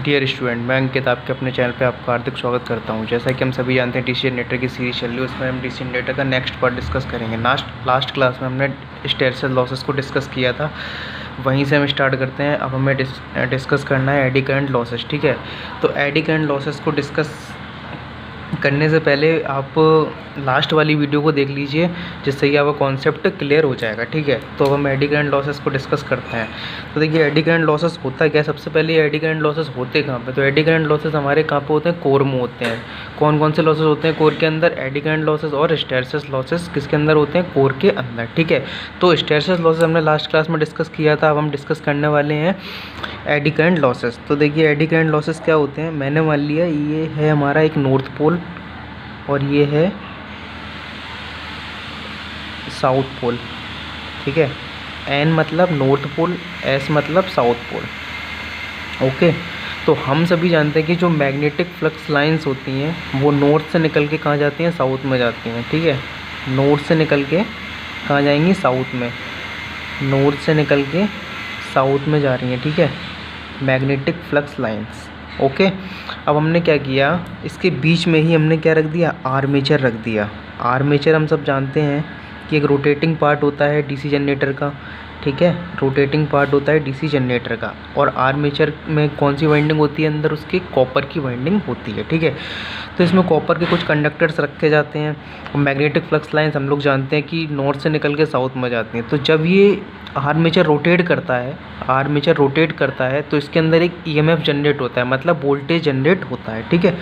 Dear student, मैं अंकित आपके अपने चैनल पे आपका हार्दिक स्वागत करता हूं। जैसा कि हम सभी जानते हैं डीसी जनरेटर की सीरीज चल रही है, उसमें हम डीसी जनरेटर का नेक्स्ट पार्ट डिस्कस करेंगे। लास्ट क्लास में हमने हिस्टैरिसीस लॉसेस को डिस्कस किया था, वहीं से हम स्टार्ट करते हैं। अब हमें डिस्कस करना है एडी करंट लॉसेस। ठीक है, तो एडी करंट लॉसेस को डिस्कस करने से पहले आप लास्ट वाली वीडियो को देख लीजिए, जिससे कि आपका कॉन्सेप्ट क्लियर हो जाएगा। ठीक है, तो अब हम एडी करंट लॉसेस को डिस्कस करते हैं। तो देखिए, एडी करंट लॉसेस होता क्या है। सबसे पहले एडी करंट लॉसेस होते कहाँ पे, तो एडी करंट लॉसेस हमारे कहाँ पे होते हैं, कोर में होते हैं। कौन कौन से लॉसेस होते हैं कोर के अंदर, एडी करंट लॉसेस और हिस्टैरिसीस लॉसेस किसके अंदर होते हैं, कोर के अंदर। ठीक है, तो हिस्टैरिसीस लॉसेस हमने लास्ट क्लास में डिस्कस किया था, अब हम डिस्कस करने वाले हैं एडी करंट लॉसेस। तो देखिए, एडी करंट लॉसेस क्या होते हैं। मैंने मान लिया ये है हमारा एक नॉर्थ पोल और ये है साउथ पोल। ठीक है, एन मतलब नॉर्थ पोल, एस मतलब साउथ पोल। ओके, तो हम सभी जानते हैं कि जो मैग्नेटिक फ्लक्स लाइंस होती हैं वो नॉर्थ से निकल के कहाँ जाती हैं, साउथ में जाती हैं। ठीक है, नॉर्थ से निकल के कहाँ जाएंगी, साउथ में। नॉर्थ से निकल के साउथ में जा रही हैं। ठीक है, मैग्नेटिक फ्लक्स लाइंस। ओके, अब हमने क्या किया, इसके बीच में ही हमने क्या रख दिया, आर्मेचर रख दिया। आर्मेचर हम सब जानते हैं कि एक रोटेटिंग पार्ट होता है डीसी जनरेटर का। ठीक है, रोटेटिंग पार्ट होता है डीसी जनरेटर का। और आर्मेचर में कौन सी वाइंडिंग होती है, अंदर उसके कॉपर की वाइंडिंग होती है। ठीक है, तो इसमें कॉपर के कुछ कंडक्टर्स रखे जाते हैं। और मैग्नेटिक फ्लक्स लाइंस हम लोग जानते हैं कि नॉर्थ से निकल के साउथ में जाती हैं। तो जब ये आर्मेचर रोटेट करता है, तो इसके अंदर एक ईएमएफ जनरेट होता है, मतलब वोल्टेज जनरेट होता है। ठीक है,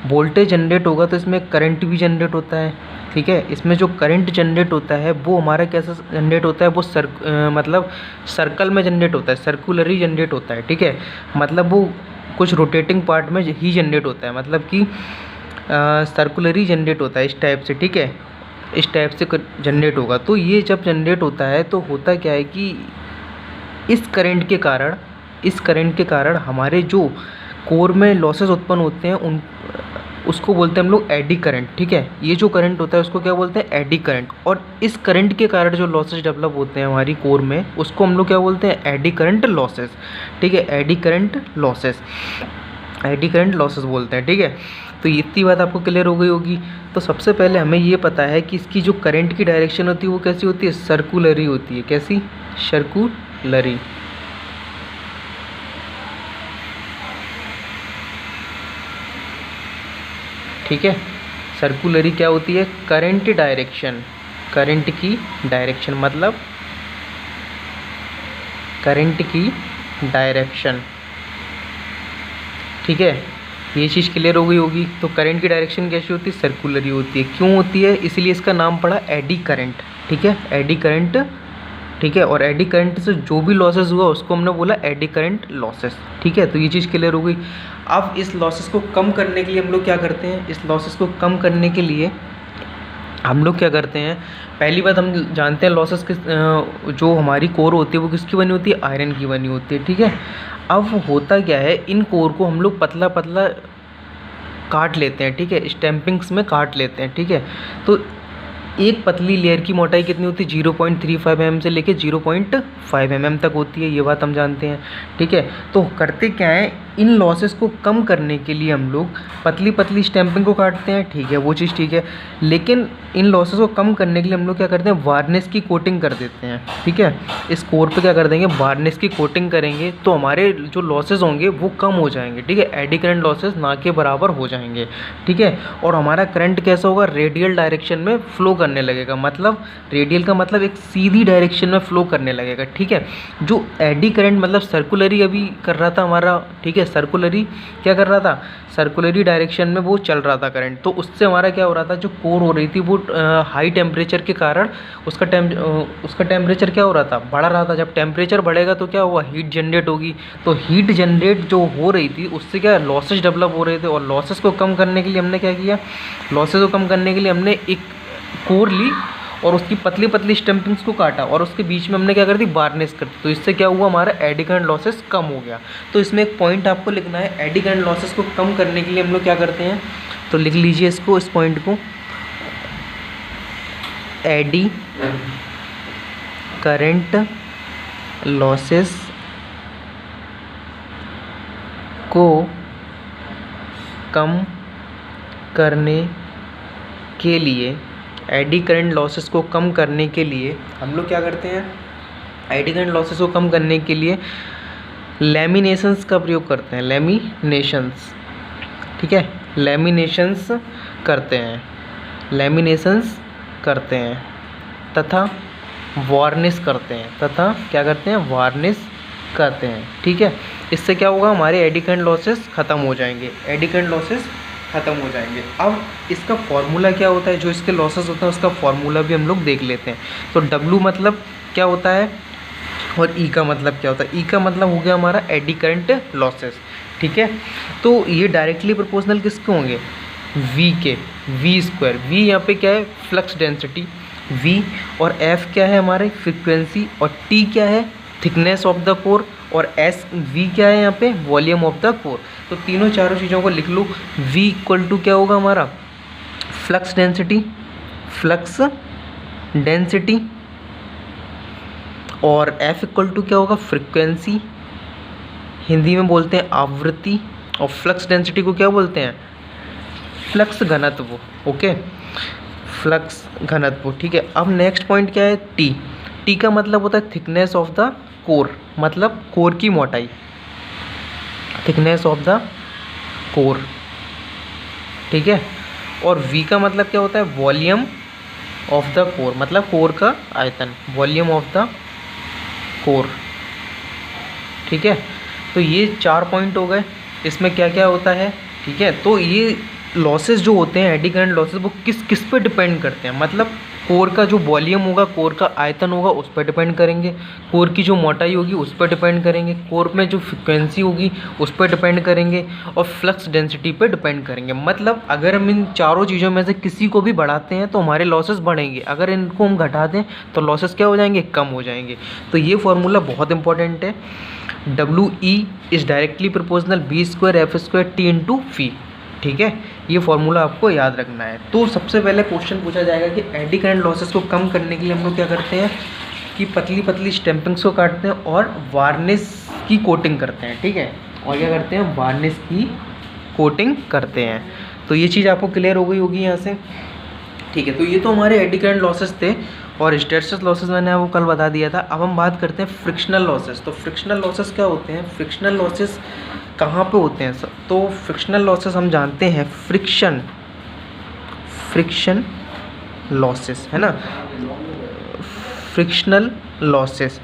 वोल्टेज जनरेट होगा तो इसमें करंट भी जनरेट होता है। ठीक है, इसमें जो करंट जनरेट होता है वो हमारा कैसा जनरेट होता है, वो मतलब सर्कल में जनरेट होता है, सर्कुलरी जनरेट होता है। ठीक है, मतलब वो कुछ रोटेटिंग पार्ट में ही जनरेट होता है, मतलब कि सर्कुलरी जनरेट होता है इस टाइप से। ठीक है, इस टाइप से जनरेट होगा। तो ये जब जनरेट होता है तो होता क्या है कि इस करंट के कारण हमारे जो कोर में लॉसेस उत्पन्न होते हैं उसको बोलते हैं हम लोग एडी करंट। ठीक है, ये जो करंट होता है उसको क्या बोलते हैं, एडी करंट। और इस करंट के कारण जो लॉसेस डेवलप होते हैं हमारी कोर में, उसको हम लोग क्या बोलते हैं, एडी करंट लॉसेस। ठीक है, एडी करंट लॉसेस बोलते हैं। ठीक है, तो इतनी बात आपको क्लियर हो गई होगी। तो सबसे पहले हमें ये पता है कि इसकी जो करंट की डायरेक्शन होती है वो कैसी होती है, सर्कुलरी होती है। कैसी, सर्कुलरी। ठीक है, सर्कुलरी क्या होती है, करंट की डायरेक्शन मतलब करंट की डायरेक्शन। ठीक है, ये चीज़ क्लियर हो गई होगी। तो करंट की डायरेक्शन कैसी होती है, सर्कुलरी होती है। क्यों होती है, इसलिए इसका नाम पड़ा एडी करंट। ठीक है, एडी करंट। ठीक है, और एडी करंट से जो भी लॉसेस हुआ उसको हमने बोला एडी करंट लॉसेस। ठीक है, तो ये चीज़ क्लियर हो गई। अब इस लॉसेस को कम करने के लिए हम लोग क्या करते हैं, इस लॉसेस को कम करने के लिए हम लोग क्या करते हैं, पहली बात हम जानते हैं लॉसेस किस जो हमारी कोर होती है वो किसकी बनी होती है, आयरन की बनी होती है। ठीक है, अब होता क्या है, इन कोर को हम लोग पतला पतला काट लेते हैं। ठीक है, स्टैम्पिंग्स में काट लेते हैं। ठीक है, तो एक पतली लेयर की मोटाई कितनी होती है, 0.35 mm से लेके 0.5 mm तक होती है, ये बात हम जानते हैं। ठीक है, तो करते क्या है, इन लॉसेस को कम करने के लिए हम लोग पतली पतली स्टैम्पिंग को काटते हैं। ठीक है, वो चीज़ ठीक है, लेकिन इन लॉसेस को कम करने के लिए हम लोग क्या करते हैं, वार्निश की कोटिंग कर देते हैं। ठीक है, इस कोर पे क्या कर देंगे, वार्निश की कोटिंग करेंगे तो हमारे जो लॉसेस होंगे वो कम हो जाएंगे। ठीक है, एडी करंट लॉसेस ना के बराबर हो जाएंगे। ठीक है, और हमारा करंट कैसा होगा, रेडियल डायरेक्शन में फ्लो करने लगेगा, मतलब रेडियल का मतलब एक सीधी डायरेक्शन में फ्लो करने लगेगा। ठीक है, जो एडी करंट मतलब सर्कुलरी अभी कर रहा था हमारा। ठीक है, सर्कुलरी क्या कर रहा था, सर्कुलरी डायरेक्शन में वो चल रहा था करंट, तो उससे हमारा क्या हो रहा था, जो कोर हो रही थी वो हाई टेम्परेचर के कारण उसका टेम्परेचर क्या हो रहा था, बढ़ रहा था। जब टेम्परेचर बढ़ेगा तो क्या हुआ, हीट जनरेट होगी। तो हीट जनरेट जो हो रही थी उससे क्या लॉसेस डेवलप हो रहे थे, और लॉसेस को कम करने के लिए हमने क्या किया, लॉसेस को कम करने के लिए हमने एक कोर ली और उसकी पतली पतली स्टैम्पिंग्स को काटा और उसके बीच में हमने क्या कर दी, वार्निश कर दी। तो इससे क्या हुआ, हमारा एडी करंट लॉसेस कम हो गया। तो इसमें एक पॉइंट आपको लिखना है, एडी करंट लॉसेस को कम करने के लिए हम लोग क्या करते हैं, तो लिख लीजिए इसको, इस पॉइंट को, एडी करंट लॉसेस को कम करने के लिए, एडी करंट लॉसेस को कम करने के लिए हम लोग क्या करते हैं, एडी करंट लॉसेस को कम करने के लिए लैमिनेशंस का प्रयोग करते हैं, लैमिनेशंस, ठीक है, लैमिनेशंस करते हैं, लैमिनेशंस करते हैं तथा वार्निश करते हैं, तथा क्या करते हैं, वार्निश करते हैं, ठीक है। इससे क्या होगा, हमारे एडी करंट लॉसेस ख़त्म हो जाएंगे, एडी करंट लॉसेस ख़त्म हो जाएंगे। अब इसका फॉर्मूला क्या होता है, जो इसके लॉसेस होते हैं उसका फॉर्मूला भी हम लोग देख लेते हैं। तो डब्लू मतलब क्या होता है और ई का मतलब क्या होता है। ई का मतलब हो गया हमारा एडी करंट लॉसेस, ठीक है। तो ये डायरेक्टली प्रोपोर्शनल किसके होंगे, वी के, वी स्क्वायर, वी यहाँ पे क्या है, फ्लक्स डेंसिटी वी, और एफ क्या है हमारे फ्रीक्वेंसी, और टी क्या है, थिकनेस ऑफ द कोर, और एस वी क्या है यहाँ पे, वॉल्यूम ऑफ द कोर। तो तीनों चारों चीज़ों को लिख लो। वी इक्वल टू क्या होगा हमारा, फ्लक्स डेंसिटी, फ्लक्स डेंसिटी, और एफ इक्वल टू क्या होगा, फ्रीक्वेंसी, हिंदी में बोलते हैं आवृत्ति, और फ्लक्स डेंसिटी को क्या बोलते हैं, फ्लक्स घनत्व, ओके, फ्लक्स घनत्व, ठीक है। अब नेक्स्ट पॉइंट क्या है, टी, टी का मतलब होता है थिकनेस ऑफ द कोर, मतलब कोर की मोटाई, थिकनेस ऑफ द कोर, ठीक है। और वी का मतलब क्या होता है, वॉल्यूम ऑफ द कोर, मतलब कोर का आयतन, वॉल्यूम ऑफ द कोर, ठीक है। तो ये 4 पॉइंट हो गए, इसमें क्या क्या होता है, ठीक है। तो ये लॉसेस जो होते हैं, एडी करंट लॉसेस, वो किस किस पे डिपेंड करते हैं, मतलब कोर का जो वॉल्यूम होगा, कोर का आयतन होगा, उस पर डिपेंड करेंगे, कोर की जो मोटाई होगी उस पर डिपेंड करेंगे, कोर में जो फ्रिक्वेंसी होगी उस पर डिपेंड करेंगे, और फ्लक्स डेंसिटी पे डिपेंड करेंगे। मतलब अगर हम इन चारों चीज़ों में से किसी को भी बढ़ाते हैं तो हमारे लॉसेस बढ़ेंगे, अगर इनको हम घटा दें तो लॉसेस क्या हो जाएंगे, कम हो जाएंगे। तो ये फॉर्मूला बहुत इंपॉर्टेंट है, W E is directly proportional B square F square T into phi, ठीक है। ये फॉर्मूला आपको याद रखना है। तो सबसे पहले क्वेश्चन पूछा जाएगा कि एडी करंट लॉसेस को कम करने के लिए हम लोग क्या करते हैं कि पतली पतली स्टैंपिंग्स को काटते हैं और वार्निश की कोटिंग करते हैं, ठीक है, और क्या करते हैं, वार्निश की कोटिंग करते हैं। तो ये चीज़ आपको क्लियर हो गई होगी यहाँ से, ठीक है। तो ये तो हमारे एडी करंट लॉसेस थे, और हिस्टैरिसीस लॉसेस मैंने आपको कल बता दिया था। अब हम बात करते हैं फ्रिक्शनल लॉसेस। तो फ्रिक्शनल लॉसेस क्या होते हैं, फ्रिक्शनल लॉसेस कहाँ पे होते हैं सर, तो फ्रिक्शनल लॉसेस हम जानते हैं, फ्रिक्शन लॉसेस है ना, फ्रिक्शनल लॉसेस।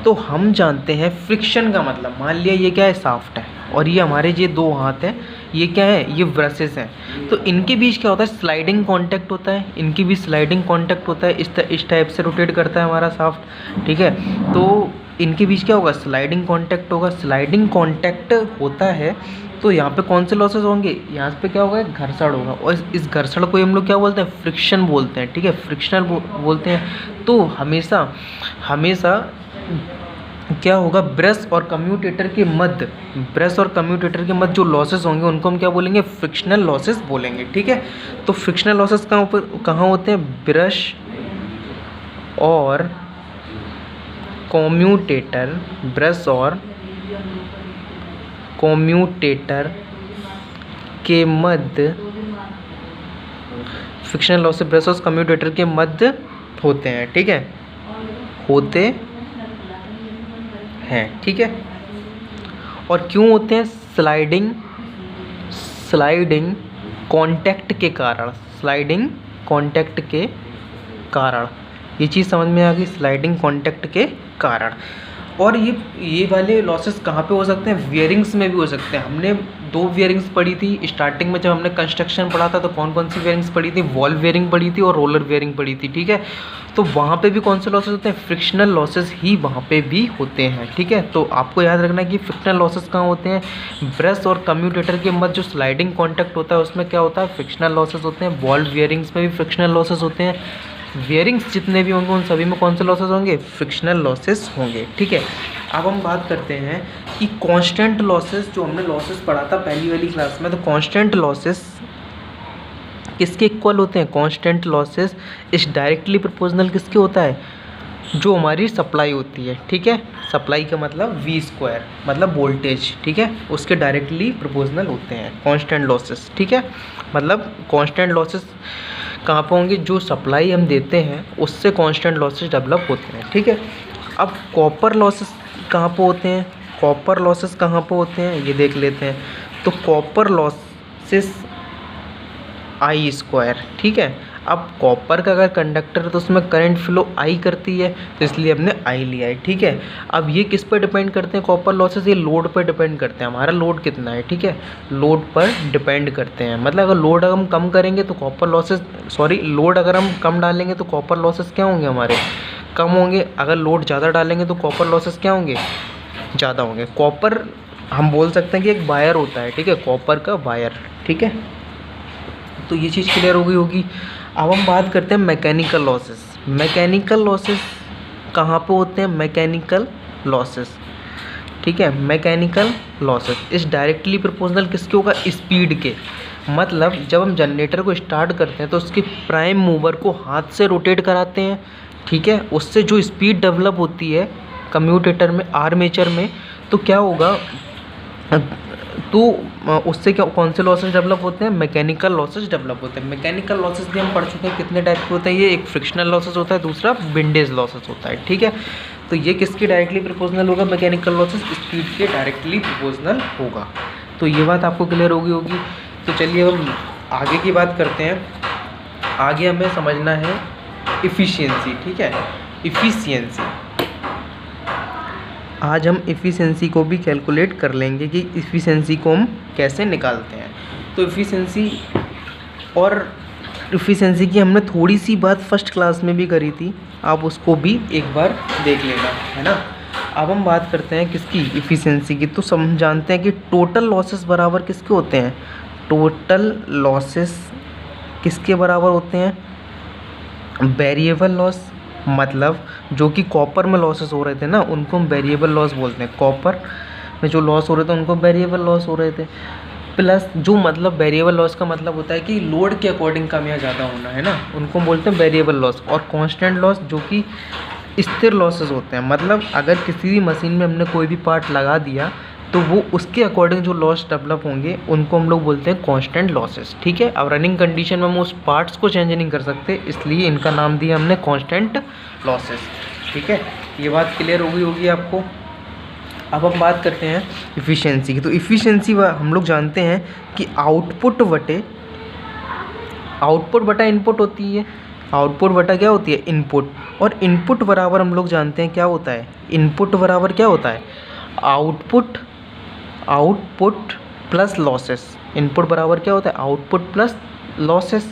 तो हम जानते हैं फ्रिक्शन का मतलब, मान लिया ये क्या है, साफ्ट है, और ये हमारे ये दो हाथ हैं, ये क्या है, ये ब्रशेस हैं। तो इनके बीच क्या होता है, स्लाइडिंग कांटेक्ट होता है, इनके बीच स्लाइडिंग कांटेक्ट होता है, इस टाइप से रोटेट करता है हमारा साफ्ट, ठीक है। तो इनके बीच क्या होगा, स्लाइडिंग कांटेक्ट होगा, स्लाइडिंग कांटेक्ट होता है। तो यहाँ पे कौन से लॉसेस होंगे, यहाँ पे क्या होगा, घर्षण होगा, और इस घर्षण को हम लोग क्या बोलते हैं, फ्रिक्शन बोलते हैं, ठीक है, फ्रिक्शनल बोलते हैं। तो हमेशा हमेशा क्या होगा, ब्रश और कम्यूटेटर के मध्य, ब्रश और कम्यूटेटर के मध्य जो लॉसेस होंगे उनको हम क्या बोलेंगे, फ्रिक्शनल लॉसेस बोलेंगे, ठीक है। तो फ्रिक्शनल लॉसेस कहाँ होते हैं, ब्रश और कम्यूटेटर, ब्रश और कम्यूटेटर के मध्य, फ्रिक्शनल लॉसेस ब्रश और कम्यूटेटर के मध्य होते हैं, ठीक है, होते हैं, ठीक है। और क्यों होते हैं, स्लाइडिंग कांटेक्ट के कारण, स्लाइडिंग कांटेक्ट के कारण, ये चीज़ समझ में आ गई, स्लाइडिंग कांटेक्ट के कारण। और ये वाले लॉसेस कहाँ पे हो सकते हैं, वियरिंग्स में भी हो सकते हैं। हमने 2 वियरिंग्स पढ़ी थी स्टार्टिंग में, जब हमने कंस्ट्रक्शन पढ़ा था, तो कौन कौन सी वियरिंग्स पढ़ी थी, वॉल वियरिंग पढ़ी थी और रोलर वियरिंग पढ़ी थी, ठीक है। तो वहाँ पे भी कौन से लॉसेस होते हैं, फ्रिक्शनल लॉसेस ही वहाँ पे भी होते हैं, ठीक है। तो आपको याद रखना है कि फ्रिक्शनल लॉसेस कहाँ होते हैं, ब्रश और कम्यूटेटर के मध्य जो स्लाइडिंग कॉन्टैक्ट होता है उसमें क्या होता है, फ्रिक्शनल लॉसेस होते हैं। वॉल वियरिंग्स में भी फ्रिक्शनल लॉसेस होते हैं। वियरिंग्स जितने भी होंगे उन सभी में कौन से लॉसेस होंगे, फ्रिक्शनल लॉसेस होंगे, ठीक है। अब हम बात करते हैं कि कांस्टेंट लॉसेस, जो हमने लॉसेस पढ़ा था पहली वाली क्लास में, तो कांस्टेंट लॉसेस किसके इक्वल होते हैं, कांस्टेंट लॉसेस इस डायरेक्टली प्रोपोर्शनल किसके होता है, जो हमारी सप्लाई होती है, ठीक है, सप्लाई का मतलब V², मतलब वोल्टेज, ठीक है, उसके डायरेक्टली प्रोपोर्शनल होते हैं कांस्टेंट लॉसेस, ठीक है। मतलब कांस्टेंट लॉसेस कहाँ पे होंगे, जो सप्लाई हम देते हैं उससे कांस्टेंट लॉसेस डेवलप होते हैं, ठीक है। अब कॉपर लॉसेस कहाँ पे होते हैं, कॉपर लॉसेस कहाँ पे होते हैं ये देख लेते हैं। तो कॉपर लॉसेस I², ठीक है। अब कॉपर का अगर कंडक्टर है तो उसमें करंट फ्लो I करती है, तो इसलिए हमने I लिया है, ठीक है। अब ये किस पर डिपेंड करते हैं कॉपर लॉसेस, ये लोड पर डिपेंड करते हैं, हमारा लोड कितना है, ठीक है, लोड पर डिपेंड करते हैं। मतलब अगर लोड हम कम करेंगे तो कॉपर लॉसेस, सॉरी, लोड अगर हम कम डालेंगे तो कॉपर लॉसेस क्या होंगे, हमारे कम होंगे। अगर लोड ज़्यादा डालेंगे तो कॉपर लॉसेस क्या होंगे, ज़्यादा होंगे। कॉपर हम बोल सकते हैं कि एक वायर होता है, ठीक है, कॉपर का वायर, ठीक है। तो ये चीज़ क्लियर हो गई होगी। अब हम बात करते हैं मैकेनिकल लॉसेस। मैकेनिकल लॉसेस कहाँ पे होते हैं, मैकेनिकल लॉसेस, ठीक है, मैकेनिकल लॉसेस इस डायरेक्टली प्रोपोर्शनल किसके होगा, स्पीड के। मतलब जब हम जनरेटर को स्टार्ट करते हैं तो उसके प्राइम मूवर को हाथ से रोटेट कराते हैं, ठीक है, उससे जो स्पीड डेवलप होती है कम्यूटेटर में, आर्मेचर में, तो क्या होगा, तो उससे क्या, कौन से लॉसेस डेवलप होते हैं, मैकेनिकल लॉसेस डेवलप होते हैं। मैकेनिकल लॉसेस भी हम पढ़ चुके हैं कितने टाइप के होते हैं, ये एक फ्रिक्शनल लॉसेस होता है, दूसरा विंडेज लॉसेस होता है, ठीक है। तो ये किसके डायरेक्टली प्रोपोर्शनल होगा, मैकेनिकल लॉसेस स्पीड के डायरेक्टली प्रोपोर्शनल होगा। तो ये बात आपको क्लियर होगी। तो चलिए हम आगे की बात करते हैं। आगे हमें समझना है इफ़िशियंसी, ठीक है, इफ़िशियंसी। आज हम इफ़िशियंसी को भी कैलकुलेट कर लेंगे कि इफ़िशियंसी को हम कैसे निकालते हैं। तो इफ़िशियंसी की हमने थोड़ी सी बात फर्स्ट क्लास में भी करी थी, आप उसको भी एक बार देख लेना, है ना। अब हम बात करते हैं किसकी, इफ़िशियंसी की। तो हम जानते हैं कि टोटल लॉसेस बराबर किसके होते हैं, टोटल लॉसेस किसके बराबर होते हैं, वेरिएबल लॉस। मतलब जो कि कॉपर में लॉसेस हो रहे थे ना, उनको हम वेरिएबल लॉस बोलते हैं। कॉपर में जो लॉस हो रहे थे उनको वेरिएबल लॉस हो रहे थे। प्लस जो, मतलब वेरिएबल लॉस का मतलब होता है कि लोड के अकॉर्डिंग कम या ज़्यादा होना, है ना, उनको बोलते हैं वेरिएबल लॉस। और कांस्टेंट लॉस जो कि स्थिर लॉसेस होते हैं। मतलब अगर किसी भी मशीन में हमने कोई भी पार्ट लगा दिया तो वो उसके अकॉर्डिंग जो लॉस डेवलप होंगे उनको हम लोग बोलते हैं कांस्टेंट लॉसेस, ठीक है। अब रनिंग कंडीशन में हम उस पार्ट्स को चेंज नहीं कर सकते, इसलिए इनका नाम दिया हमने कांस्टेंट लॉसेस, ठीक है। ये बात क्लियर हो गई होगी आपको। अब हम बात करते हैं इफ़िशियंसी की। तो इफ़िशियंसी हम लोग जानते हैं कि आउटपुट बटा इनपुट होती है। आउटपुट बटा क्या होती है, इनपुट। और इनपुट बराबर हम लोग जानते हैं क्या होता है, इनपुट बराबर क्या होता है, आउटपुट प्लस लॉसेस। इनपुट बराबर क्या होता है, आउटपुट प्लस लॉसेस,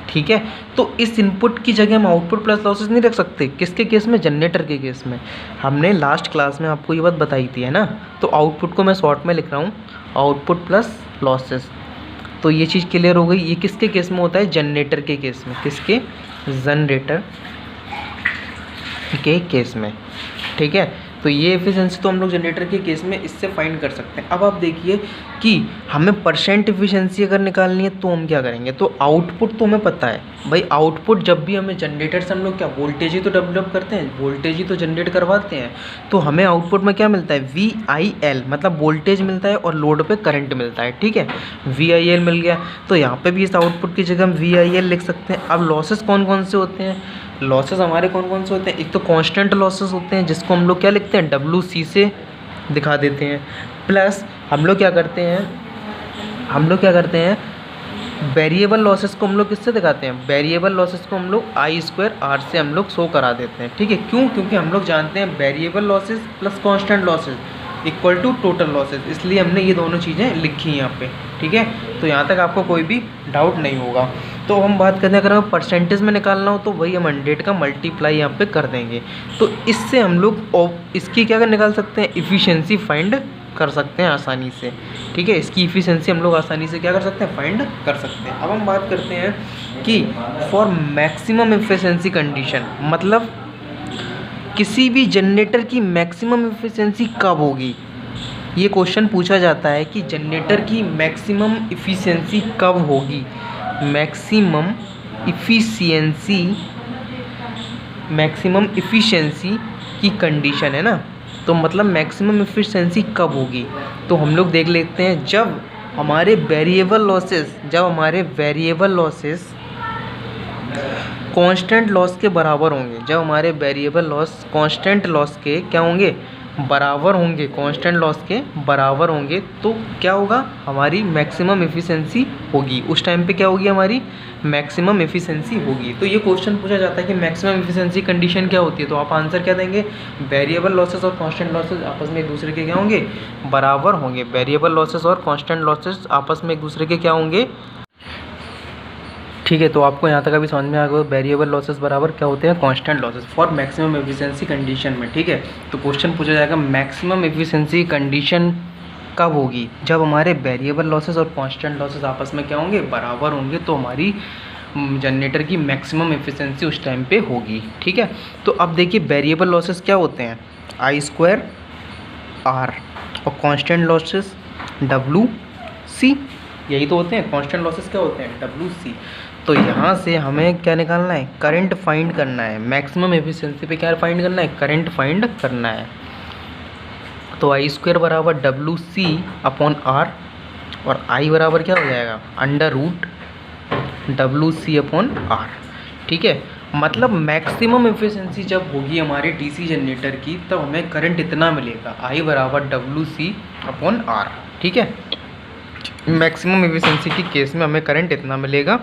ठीक है। तो इस इनपुट की जगह हम आउटपुट प्लस लॉसेस नहीं रख सकते, किसके केस में, जनरेटर के केस में। हमने लास्ट क्लास में आपको ये बात बताई थी, है ना। तो आउटपुट को मैं शॉर्ट में लिख रहा हूँ, आउटपुट प्लस लॉसेस। तो ये चीज़ क्लियर हो गई। ये किसके केस में होता है, जनरेटर के केस में। किसके, जनरेटर के केस में, ठीक है। तो ये एफिशिएंसी तो हम लोग जनरेटर के केस में इससे फाइंड कर सकते हैं। अब आप देखिए कि हमें परसेंट एफिशिएंसी अगर निकालनी है तो हम क्या करेंगे। तो आउटपुट तो हमें पता है भाई, आउटपुट जब भी हमें जनरेटर से हम लोग क्या, वोल्टेज ही तो डेवलप करते हैं, वोल्टेज ही तो जनरेट करवाते हैं। तो हमें आउटपुट में क्या मिलता है, VIL, मतलब वोल्टेज मिलता है और लोड पे करंट मिलता है, ठीक है। VIL मिल गया, तो यहाँ पे भी इस आउटपुट की जगह हम VIL लिख सकते हैं। अब लॉसेस कौन कौन से होते हैं, लॉसेस हमारे कौन कौन से होते हैं, एक तो कांस्टेंट लॉसेस होते हैं जिसको हम लोग क्या लिखते हैं, WC से दिखा देते हैं। प्लस हम लोग क्या करते हैं, वेरिएबल लॉसेस को हम लोग किससे दिखाते हैं, वेरिएबल लॉसेस को हम लोग I²R से हम लोग शो करा देते हैं, ठीक है। क्यों, क्योंकि हम लोग जानते हैं variable losses plus constant losses equal to total losses, इसलिए हमने ये दोनों चीज़ें लिखी हैं यहाँ पे, ठीक है। तो यहाँ तक आपको कोई भी डाउट नहीं होगा। तो हम बात करते हैं, अगर हमें परसेंटेज में निकालना हो तो वही हम 100 का मल्टीप्लाई यहाँ पे कर देंगे। तो इससे हम लोग इसकी क्या निकाल सकते हैं, इफ़िशियंसी फाइंड कर सकते हैं आसानी से, ठीक है। इसकी इफ़िशियंसी हम लोग आसानी से क्या कर सकते हैं, फाइंड कर सकते हैं। अब हम बात करते हैं कि फॉर मैक्सिमम एफिशिएंसी कंडीशन, मतलब किसी भी जनरेटर की मैक्सिमम एफिशिएंसी कब होगी। ये क्वेश्चन पूछा जाता है कि जनरेटर की मैक्सिमम एफिशिएंसी कब होगी। मैक्सिमम एफिशिएंसी मैक्सिमम इफ़िशियंसी की कंडीशन है ना, तो मतलब मैक्सिमम इफ़िशियंसी कब होगी, तो हम लोग देख लेते हैं जब हमारे वेरिएबल लॉसेस कांस्टेंट लॉस के बराबर होंगे। जब हमारे वेरिएबल लॉस कांस्टेंट लॉस के क्या होंगे, बराबर होंगे, कांस्टेंट लॉस के बराबर होंगे, तो क्या होगा, हमारी मैक्सिमम एफिशिएंसी होगी। उस टाइम पे क्या होगी, हमारी मैक्सिमम एफिशिएंसी होगी। तो ये क्वेश्चन पूछा जाता है कि मैक्सिमम एफिशिएंसी कंडीशन क्या होती है, तो आप आंसर क्या देंगे, वेरिएबल लॉसेस और कांस्टेंट लॉसेस आपस में एक दूसरे के क्या होंगे, बराबर होंगे। वेरिएबल लॉसेस और कांस्टेंट लॉसेस आपस में एक दूसरे के क्या होंगे, ठीक है। तो आपको यहाँ तक अभी समझ में आ गया वेरिएबल लॉसेस बराबर क्या होते हैं, constant losses for maximum efficiency condition में, ठीक है। तो क्वेश्चन पूछा जाएगा मैक्सिमम एफिशिएंसी कंडीशन कब होगी, जब हमारे वेरिएबल लॉसेस और कांस्टेंट लॉसेस आपस में क्या होंगे, बराबर होंगे, तो हमारी जनरेटर की मैक्सिमम एफिशिएंसी उस टाइम पे होगी, ठीक है। तो अब देखिए वेरिएबल लॉसेस क्या होते हैं, I² R, और कांस्टेंट लॉसेस WC, यही तो होते हैं। कांस्टेंट लॉसेस क्या होते हैं, WC। तो यहाँ से हमें क्या निकालना है, करंट फाइंड करना है। मैक्सिमम एफिशिएंसी पे क्या फाइंड करना है, करंट फाइंड करना है। तो I² बराबर WC अपॉन R, और I बराबर क्या हो जाएगा, √ WC अपॉन R, ठीक है। मतलब मैक्सिमम एफिशिएंसी जब होगी हमारे डीसी जनरेटर की, तब हमें करंट इतना मिलेगा, I बराबर WC अपॉन R, ठीक है। मैक्सिमम एफिशिएंसी की केस में हमें करंट इतना मिलेगा,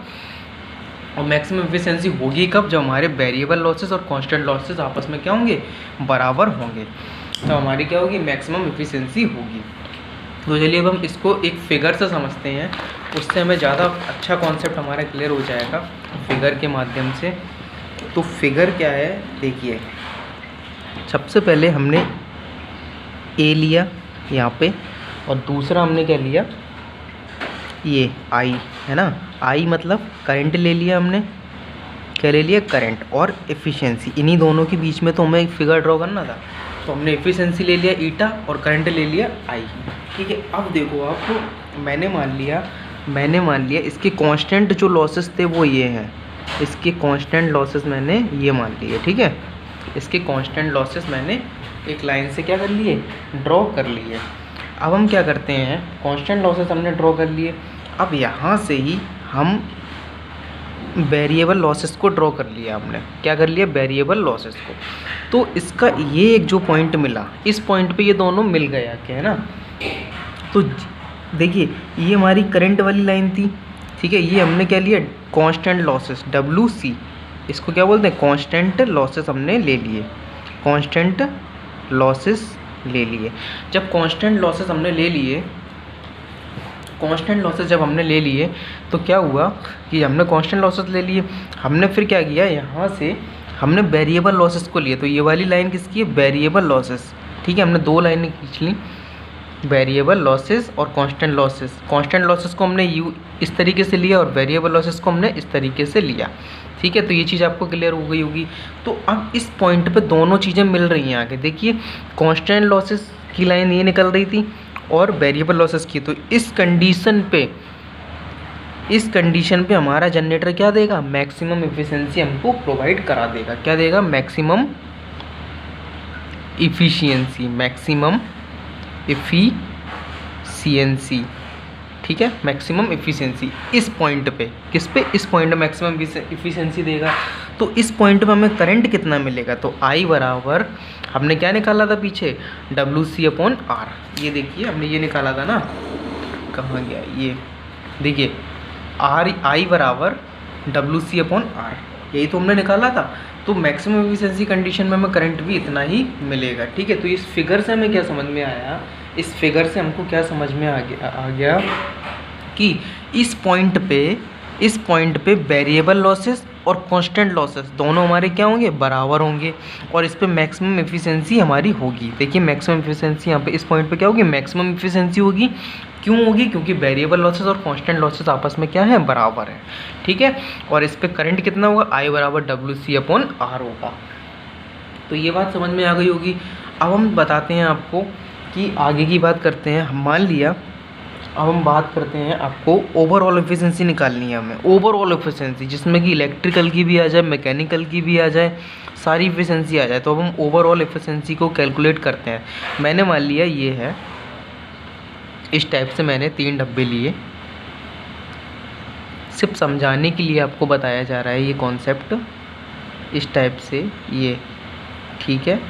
और मैक्सिमम एफिशिएंसी होगी कब, जब हमारे वेरिएबल लॉसेस और कांस्टेंट लॉसेस आपस में क्या होंगे, बराबर होंगे, तो हमारी क्या होगी, मैक्सिमम एफिशिएंसी होगी। तो चलिए अब हम इसको एक फिगर से समझते हैं, उससे हमें ज़्यादा अच्छा कॉन्सेप्ट हमारा क्लियर हो जाएगा फिगर के माध्यम से। तो फिगर क्या है, देखिए सबसे पहले हमने ए लिया यहाँ पे, और दूसरा हमने क्या लिया, ये आई है ना, आई मतलब करंट ले लिया हमने, क्या ले लिया, करंट, और एफिशिएंसी, इन्हीं दोनों के बीच में तो हमें एक फिगर ड्रॉ करना था, तो हमने एफिशिएंसी ले लिया ईटा और करंट ले लिया आई, ठीक है। अब देखो आप, मैंने मान लिया इसके कांस्टेंट जो लॉसेस थे वो ये हैं, इसके कांस्टेंट लॉसेस मैंने ये मान लिए, ठीक है। इसके कांस्टेंट लॉसेस मैंने एक लाइन से क्या कर लिए, ड्रॉ कर लिए। अब हम क्या करते हैं, कांस्टेंट लॉसेस हमने ड्रॉ कर लिए, अब यहाँ से ही हम वेरिएबल लॉसेस को ड्रॉ कर लिया, हमने क्या कर लिया, वेरिएबल लॉसेस को। तो इसका ये एक जो पॉइंट मिला, इस पॉइंट पे ये दोनों मिल गया, क्या है ना। तो देखिए ये हमारी करंट वाली लाइन थी, ठीक है, ये हमने क्या लिया, कांस्टेंट लॉसेस WC, इसको क्या बोलते हैं, कांस्टेंट लॉसेस हमने ले लिए, कांस्टेंट लॉसेस ले लिए। जब कांस्टेंट लॉसेस हमने ले लिए, कांस्टेंट लॉसेस जब हमने ले लिए, तो क्या हुआ कि हमने कांस्टेंट लॉसेस ले लिए, हमने फिर क्या किया, यहाँ से हमने वेरिएबल लॉसेस को लिए। तो ये वाली लाइन किसकी है, वेरिएबल लॉसेस, ठीक है। हमने दो लाइनें खींच ली, वेरिएबल लॉसेस और कांस्टेंट लॉसेस। कांस्टेंट लॉसेस को हमने इस तरीके से लिया, और वेरिएबल लॉसेस को हमने इस तरीके से लिया, ठीक है। तो ये चीज़ आपको क्लियर हो गई होगी। तो अब इस पॉइंट पे दोनों चीज़ें मिल रही हैं आगे, देखिए कांस्टेंट लॉसेस की लाइन ये निकल रही थी और वेरिएबल लॉसेस की। तो इस कंडीशन पे हमारा जनरेटर क्या देगा, मैक्सिमम एफिशिएंसी हमको प्रोवाइड करा देगा। क्या देगा, मैक्सिमम इफिशियंसी, मैक्सिमम एफिशिएंसी, ठीक है, मैक्सिमम एफिशिएंसी इस पॉइंट पे, किस पे, इस पॉइंट में मैक्सिमम एफिशिएंसी देगा। तो इस पॉइंट पे हमें करंट कितना मिलेगा, तो आई बराबर हमने क्या निकाला था पीछे, WC अपॉन R, ये देखिए हमने ये निकाला था ना, कहाँ गया ये, देखिए आई बराबर WC अपॉन R, यही तो हमने निकाला था। तो मैक्सिमम एफिशिएंसी कंडीशन में हमें करंट भी इतना ही मिलेगा, ठीक है। तो इस फिगर से हमें क्या समझ में आया, इस फिगर से हमको क्या समझ में आ गया कि इस पॉइंट पे वेरिएबल लॉसेस और कांस्टेंट लॉसेस दोनों हमारे क्या होंगे, बराबर होंगे, और इस पे मैक्सिमम एफिशिएंसी हमारी होगी। देखिए मैक्सिमम एफिशिएंसी यहाँ पे इस पॉइंट पे क्या होगी, मैक्सिमम एफिशिएंसी होगी। क्यों होगी, क्योंकि वेरिएबल लॉसेस और कांस्टेंट लॉसेस आपस में क्या है, बराबर है, ठीक है। और इस पे करंट कितना होगा, I बराबर WC अपॉन R होगा। तो ये बात समझ में आ गई होगी। अब हम बताते हैं आपको कि आगे की बात करते हैं। मान लिया अब हम बात करते हैं, आपको ओवरऑल एफिशिएंसी निकालनी है हमें, ओवरऑल एफिशिएंसी जिसमें कि इलेक्ट्रिकल की भी आ जाए, मैकेनिकल की भी आ जाए, सारी एफिशिएंसी आ जाए। तो अब हम ओवरऑल एफिशिएंसी को कैलकुलेट करते हैं। मैंने मान लिया ये है, इस टाइप से मैंने 3 डब्बे लिए, सिर्फ समझाने के लिए आपको बताया जा रहा है ये कॉन्सेप्ट, इस टाइप से ये, ठीक है।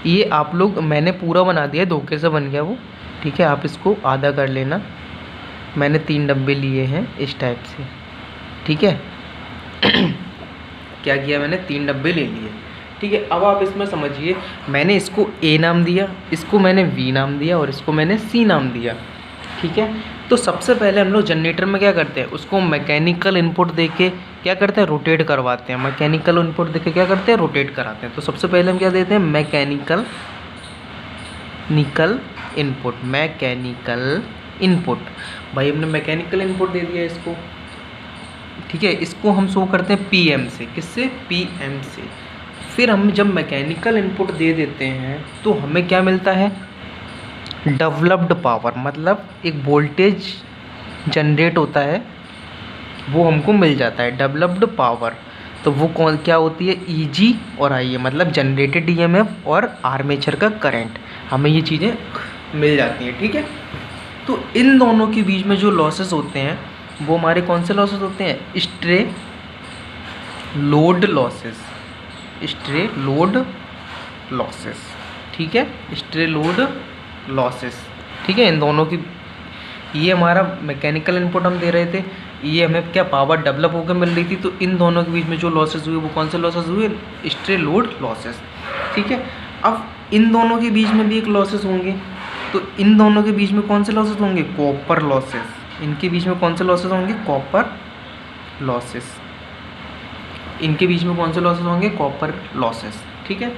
ये आप लोग, मैंने पूरा बना दिया, धोखे से बन गया वो, ठीक है। आप इसको आधा कर लेना। मैंने 3 डब्बे लिए हैं इस टाइप से, ठीक है। क्या किया मैंने, 3 डब्बे ले लिए, ठीक है। अब आप इसमें समझिए, मैंने इसको ए नाम दिया, इसको मैंने वी नाम दिया और इसको मैंने सी नाम दिया, ठीक है। तो सबसे पहले हम लोग जनरेटर में क्या करते हैं, उसको मैकेनिकल इनपुट देके क्या करते हैं, रोटेट करवाते हैं। मैकेनिकल इनपुट देके क्या करते हैं, रोटेट कराते हैं। तो सबसे पहले हम क्या देते हैं, मैकेनिकल इनपुट। भाई हमने मैकेनिकल इनपुट दे दिया इसको, ठीक है। इसको हम शो करते हैं पीएम से, किससे, पीएम से। फिर हम जब मैकेनिकल इनपुट दे देते हैं तो हमें क्या मिलता है, डेवलप्ड पावर, मतलब एक वोल्टेज जनरेट होता है, वो हमको मिल जाता है, डेवलप्ड पावर। तो वो कौन क्या होती है, ईजी और आईए, मतलब जनरेटेड ईएमएफ और आर्मेचर का करंट, हमें ये चीज़ें मिल जाती हैं, ठीक है। तो इन दोनों के बीच में जो लॉसेस होते हैं वो हमारे कौन से लॉसेस होते हैं, स्ट्रे लोड लॉसेस, ठीक है, स्ट्रे लोड लॉसेस, ठीक है। इन दोनों की, ये हमारा मैकेनिकल इनपुट हम दे रहे थे, ये हमें क्या पावर डेवलप होकर मिल रही थी। तो इन दोनों के बीच में जो लॉसेस हुए वो कौन से लॉसेस हुए, स्ट्रे लोड लॉसेस, ठीक है। अब इन दोनों के बीच में भी एक लॉसेस होंगे, तो इन दोनों के बीच में कौन से लॉसेस होंगे, कॉपर लॉसेस। इनके बीच में कौन से लॉसेस होंगे, कॉपर लॉसेस। इनके बीच में कौन से लॉसेस होंगे, कॉपर लॉसेस, ठीक है।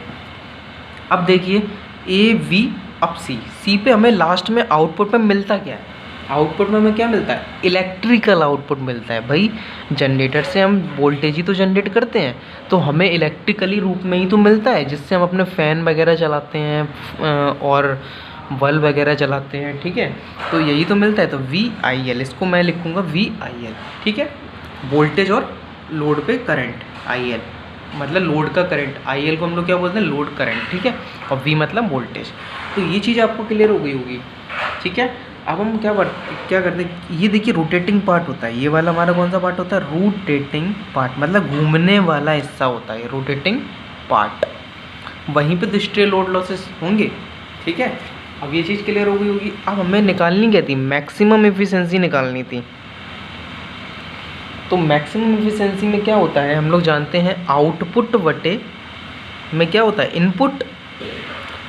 अब देखिए ए वी, अब सी पे हमें लास्ट में आउटपुट में मिलता क्या है, आउटपुट में हमें क्या मिलता है, इलेक्ट्रिकल आउटपुट मिलता है। भाई जनरेटर से हम वोल्टेज ही तो जनरेट करते हैं, तो हमें इलेक्ट्रिकली रूप में ही तो मिलता है, जिससे हम अपने फ़ैन वगैरह चलाते हैं और बल्ब वगैरह चलाते हैं, ठीक है। तो यही तो मिलता है। तो वी आई एल, इसको मैं लिखूँगा वी आई एल, ठीक है। वोल्टेज और लोड पे करंट, आई एल मतलब लोड का करंट, आई एल को हम लोग क्या बोलते हैं, लोड करंट, ठीक है। और वी मतलब वोल्टेज। तो ये चीज़ आपको क्लियर हो गई होगी, ठीक है। अब हम क्या करते हैं, ये देखिए रोटेटिंग पार्ट होता है, ये वाला हमारा कौन सा पार्ट होता है, रोटेटिंग पार्ट, मतलब घूमने वाला हिस्सा होता है रोटेटिंग पार्ट। वहीं पे डिस्ट्रे लोड लॉसेस होंगे, ठीक है। अब ये चीज़ क्लियर हो गई होगी। अब हमें निकालनी क्या थी, मैक्सिमम एफिशिएंसी निकालनी थी। तो मैक्सिमम एफिशिएंसी में क्या होता है, हम लोग जानते हैं आउटपुट बटे में क्या होता है, इनपुट,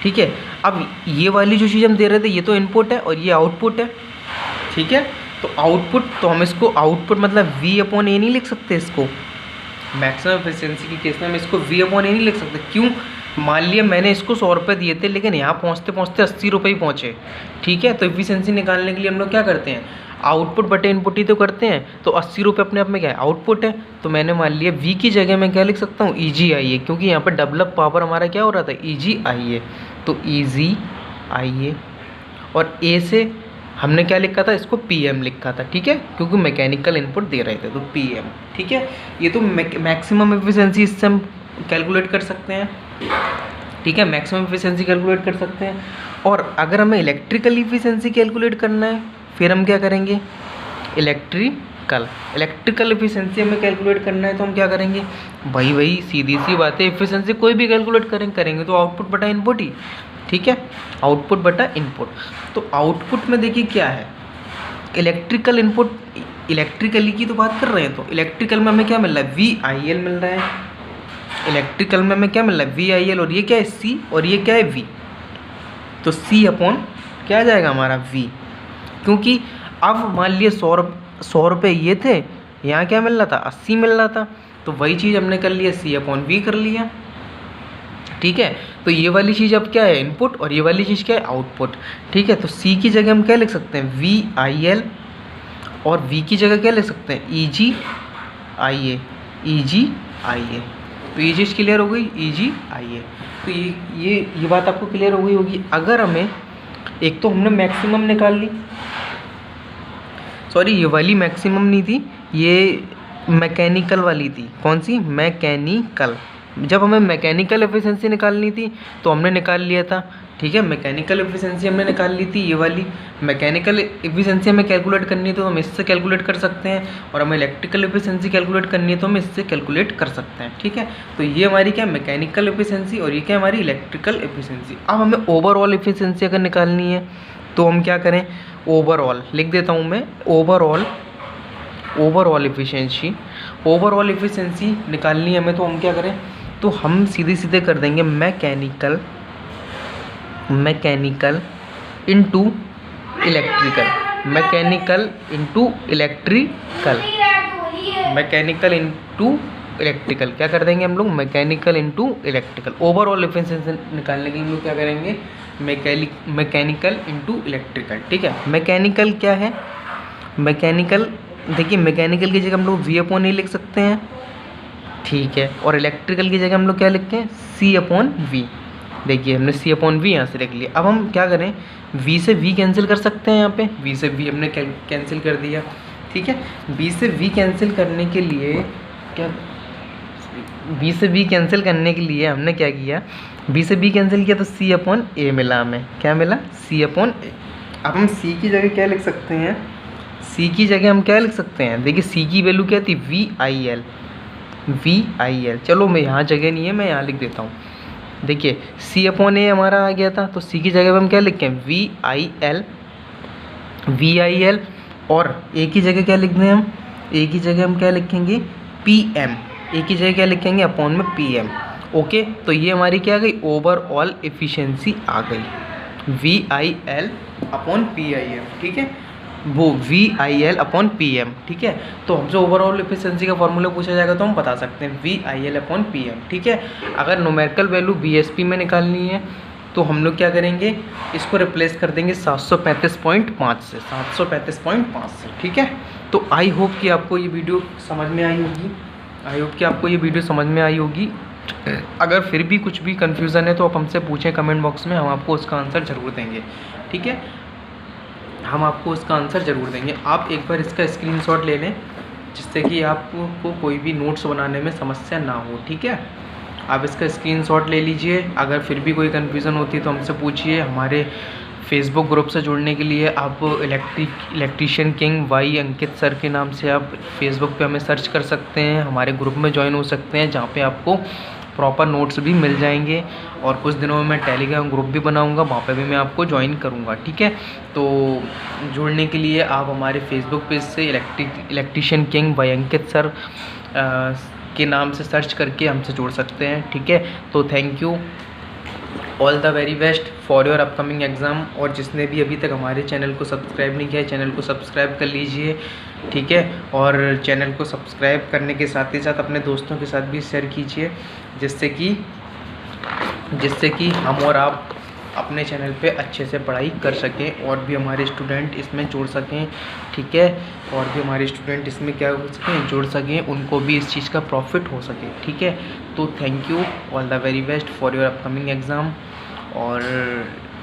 ठीक है। अब ये वाली जो चीज़ हम दे रहे थे ये तो इनपुट है और ये आउटपुट है, ठीक है। तो आउटपुट, तो हम इसको आउटपुट मतलब V अपॉन ए नहीं लिख सकते इसको, मैक्सिमम एफिशिएंसी के केस में हम इसको V अपॉन ए नहीं लिख सकते। क्यों, मान लिया मैंने इसको 100 रुपये दिए थे, लेकिन यहाँ पहुँचते पहुँचते 80 रुपये ही पहुँचे, ठीक है। तो एफिशिएंसी निकालने के लिए हम लोग क्या करते हैं, आउटपुट बटे इनपुट ही तो करते हैं। तो 80 रुपये अपने आप में क्या है, आउटपुट है। तो मैंने मान लिया V की जगह मैं क्या लिख सकता हूँ, ईजी आई ए, क्योंकि यहाँ पर डेवलप पावर हमारा क्या हो रहा था, ईजी आई ए। तो ईजी आई ए, और ए से हमने क्या लिखा था, इसको पीएम लिखा था, ठीक है, क्योंकि मैकेनिकल इनपुट दे रहे थे, तो पीएम, ठीक है। ये तो मैक्सिमम एफिशिएंसी इससे हम कैलकुलेट कर सकते हैं, ठीक है, मैक्सिमम एफिशिएंसी कैलकुलेट कर सकते हैं। और अगर हमें इलेक्ट्रिकल एफिशिएंसी कैलकुलेट करना है, फिर हम क्या करेंगे, इलेक्ट्रिकल एफिशिएंसी हमें कैलकुलेट करना है, तो हम क्या करेंगे, भाई सीधी सी बात है, एफिशिएंसी कोई भी कैलकुलेट करेंगे तो आउटपुट बटा इनपुट ही, ठीक है, आउटपुट बटा इनपुट। तो आउटपुट में देखिए क्या है, इलेक्ट्रिकल इनपुट, इलेक्ट्रिकली की तो बात कर रहे हैं, तो इलेक्ट्रिकल में हमें क्या मिल रहा है, वी आई एल मिल रहा है, इलेक्ट्रिकल में हमें क्या मिल रहा है, वी आई एल, और ये क्या है, सी, और ये क्या है, वी। तो सी अपॉन क्या आ जाएगा हमारा, वी, क्योंकि अब मान लिए 100 रुपये ये थे, यहाँ क्या मिल रहा था, 80 मिल रहा था, तो वही चीज़ हमने कर लिया, सी अपॉन वी कर लिया, ठीक है। तो ये वाली चीज़ अब क्या है, इनपुट, और ये वाली चीज़ क्या है, आउटपुट, ठीक है। तो सी की जगह हम क्या लिख सकते हैं, वी आई एल, और वी की जगह क्या लिख सकते हैं, ई जी आई ए, ई जी आई ए। तो ये चीज़ क्लियर हो गई, ई जी आई ए। तो ये बात आपको क्लियर हो गई होगी। अगर हमें, एक तो हमने मैक्सिमम निकाल ली, सॉरी ये वाली मैक्सिमम नहीं थी, ये मैकेनिकल वाली थी। कौन सी? मैकेनिकल। जब हमें मैकेनिकल एफिशिएंसी निकालनी थी तो हमने निकाल लिया था, ठीक है। मैकेनिकल एफिशिएंसी हमने निकाल ली थी, ये वाली मैकेनिकल एफिशिएंसी हमें कैलकुलेट करनी है तो हम इससे कैलकुलेट कर सकते हैं, और हमें इलेक्ट्रिकल एफिशिएंसी कैलकुलेट करनी है तो हम इससे कैलकुलेट कर सकते हैं, ठीक है। तो ये हमारी क्या मैकेनिकल एफिशिएंसी और ये क्या हमारी इलेक्ट्रिकल एफिशिएंसी। अब हमें ओवरऑल एफिशिएंसी अगर निकालनी है तो हम क्या करें, ओवरऑल लिख देता हूँ मैं, ओवरऑल एफिशिएंसी निकालनी है हमें, तो हम क्या करें, तो हम सीधे कर देंगे mechanical into electrical, mechanical into electrical क्या कर देंगे हम लोग, mechanical into electrical. Overall efficiency निकालने के लिए हम लोग क्या करेंगे, मैकेनिकल इंटू इलेक्ट्रिकल, ठीक है। मैकेनिकल क्या है, मैकेनिकल देखिए, मैकेनिकल की जगह हम लोग V/A लिख सकते हैं, ठीक है, और इलेक्ट्रिकल की जगह हम लोग क्या लिखते हैं, C/V। देखिए हमने C/V यहाँ से लिख लिया। अब हम क्या करें, V से V कैंसिल कर सकते हैं, यहाँ पे V से V हमने कैंसिल कर दिया, ठीक है। V से V कैंसिल करने के लिए क्या, V से V कैंसिल करने के लिए हमने क्या किया, V से V कैंसिल किया तो C/A मिला हमें, क्या मिला, C/A। अब हम C की जगह क्या लिख सकते हैं, C की जगह हम क्या लिख सकते हैं, देखिए C की वैल्यू क्या थी, VIL। चलो मैं यहाँ जगह नहीं है, मैं यहाँ लिख देता हूँ। देखिए C/A हमारा आ गया था, तो C की जगह पे हम क्या लिखें, VIL, और A की जगह क्या लिख दें हम, A की जगह हम क्या लिखेंगे, PM। A की जगह क्या लिखेंगे, अपॉन में PM। ओके, तो ये हमारी क्या आ गई, ओवरऑल एफिशिएंसी आ गई, VIL अपॉन PIM, ठीक है, वो VIL अपॉन PM, ठीक है। तो हमसे ओवरऑल एफिशिएंसी का फॉर्मूला पूछा जाएगा तो हम बता सकते हैं VIL अपॉन PM, ठीक है। अगर न्यूमेरिकल वैल्यू BSP में निकालनी है तो हम लोग क्या करेंगे, इसको रिप्लेस कर देंगे 735.5 से, 735.5 से, ठीक है। तो आई होप कि आपको ये वीडियो समझ में आई होगी, अगर फिर भी कुछ भी कन्फ्यूज़न है तो आप हमसे पूछें कमेंट बॉक्स में, हम आपको उसका आंसर ज़रूर देंगे, ठीक है। हम आपको उसका आंसर ज़रूर देंगे। आप एक बार इसका स्क्रीनशॉट ले लें, जिससे कि आपको कोई भी नोट्स बनाने में समस्या ना हो, ठीक है। आप इसका स्क्रीनशॉट ले लीजिए। अगर फिर भी कोई कन्फ्यूज़न होती है तो हमसे पूछिए। हमारे फेसबुक ग्रुप से जुड़ने के लिए आप इलेक्ट्रीशियन किंग वाई अंकित सर के नाम से आप फेसबुक पे हमें सर्च कर सकते हैं, हमारे ग्रुप में ज्वाइन हो सकते हैं, जहाँ पे आपको प्रॉपर नोट्स भी मिल जाएंगे। और कुछ दिनों में मैं टेलीग्राम ग्रुप भी बनाऊंगा, वहाँ पे भी मैं आपको ज्वाइन करूंगा, ठीक है। तो जुड़ने के लिए आप हमारे फेसबुक पेज से इलेक्ट्रीशियन किंग वाई अंकित सर के नाम से सर्च करके हमसे जुड़ सकते हैं, ठीक है। तो thank you, all the very best for your upcoming exam. और जिसने भी अभी तक हमारे चैनल को सब्सक्राइब नहीं किया है, चैनल को सब्सक्राइब कर लीजिए, ठीक है। और चैनल को सब्सक्राइब करने के साथ ही साथ अपने दोस्तों के साथ भी शेयर कीजिए, जिससे कि हम और आप अपने चैनल पे अच्छे से पढ़ाई कर सकें और भी हमारे स्टूडेंट इसमें जुड़ सकें, ठीक है। और भी हमारे स्टूडेंट इसमें क्या हो सकें, जुड़ सकें, उनको भी इस चीज़ का प्रॉफिट हो सके, ठीक है। तो thank you, all the very best for your upcoming exam. और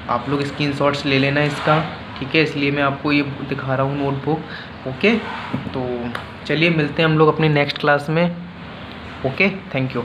आप लोग स्क्रीनशॉट्स ले लेना इसका, ठीक है, इसलिए मैं आपको ये दिखा रहा हूँ नोटबुक, ओके। तो चलिए मिलते हैं हम लोग अपनी नेक्स्ट क्लास में, ओके, थैंक यू।